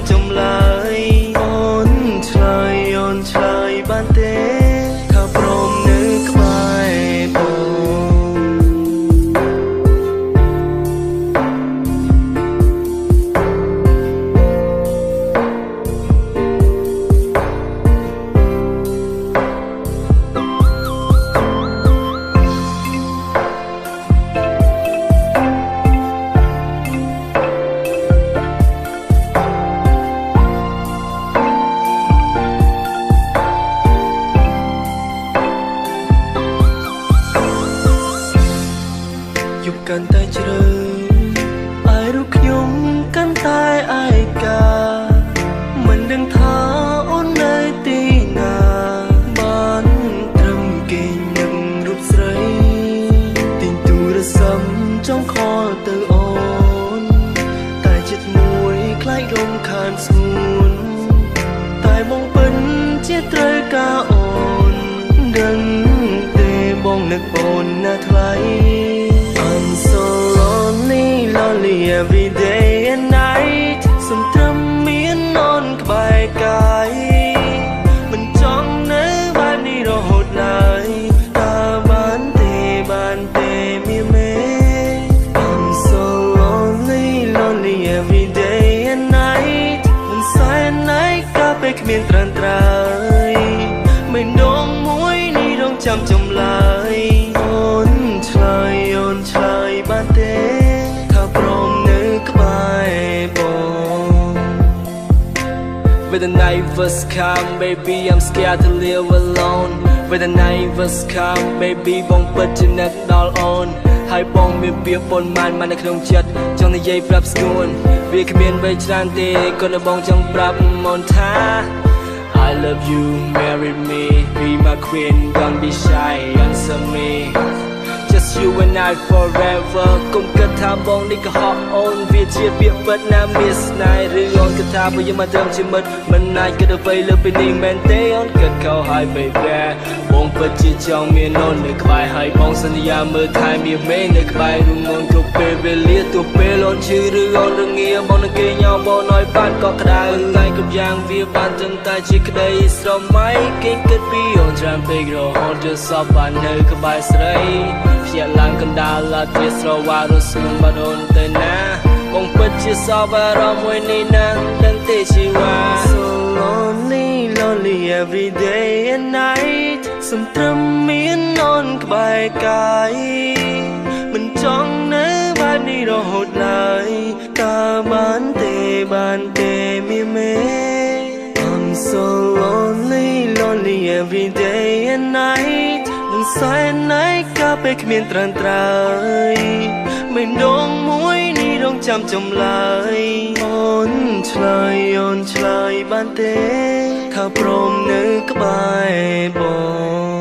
ำจำเลยอ่อนเฉยอ่อนเฉยบ้านเต้ข้าพร้อมนึกไปปองอยู่กันแต่เจริญไอ้รูขยมกันตายไอ้กามันดังท้าอ้นในตีนาบ้านตรำเก่งนังรูปใสติงตูระซ้ำจ้องคอเตออ่อนตายจิตมวยคล้ายลมคานสูนตายมองเป็นเจี๊ยตรกาอ่อนดังเตบองนึกบนหน้าไทยI'm so lonely, lonely every day and night สุนทรมีนอนกบายกายมันจ้องเนื้อบ้านนี้เราโหดไหลตาบ้านเตมีเม I'm so lonely, lonely every day and night มันสายไหนก็ไปขมิ้นตรันตรายไม่ดองมวยนี่ต้องจำจำลายอ่อนเฉยอ่อนเฉยบ้านเต้ข้าพร้อมนึกไปปอง When the night was come baby I'm scared to live alone When the night was come baby បងពិតជានឹកដល់អូនហើយបងមានពាក្យប៉ុន្មាននៅក្នុងចិត្តចង់និយាយប្រាប់ស្ងួនវាគ្មានអ្វីច្រើនទេគាត់នៅបងចង់ប្រាប់មកថា I love you marry me be my queen don't be shy answer me Just you and I forever គុំគិតថាបងនេះក៏ហក់អូនវាជាពាក្យពិតណាមានស្នេហ៍ឬអូនគិតថាបើយើងមកត្រឹមជាមិត្តមិនអាចគិតអ្វីលើពីនេះមែនទេអូនគិតខុសហើយ baby បងពិតជាចង់មានអូននៅក្បែរហើយបងសន្យាមើលថែមានមេនៅក្បែររួមអូនគ្រប់ពេលវេលាទោះពេលអូនឈឺឬអូនរងាបងនឹងគេញ៉ាំបងឲ្យបានកក់ក្ដៅតែគ្រប់យ៉ាងវាបានត្រឹមតែជាក្តីស្រមៃគេគិតពីអូនច្រើនពេករហូតចនសពបាននៅក្បែរស្រីភ្ញាក់ឡើងកណ្ដាលឡាទៀតស្រវារស់ស្ងួនបាត់អូនទៅណាបងពិតជាសោកអារម្មណ៍មួយនេះណាស់ដឹងទេជីវ៉ា So lonely lonely every day and night សំត្រឹមមាននន់ក្បែរកាយមិនចង់នៅបែបនេះរហូតឡើយតើបានទេមានមេ I'm so lonely lonely every day and night នឹងសែនណៃក៏ពេលគ្មានត្រានត្រើយមិនដងមួយនេះរងចាំចំឡើយអូនឆ្លើយបានទេថាព្រមនៅក្បែរបង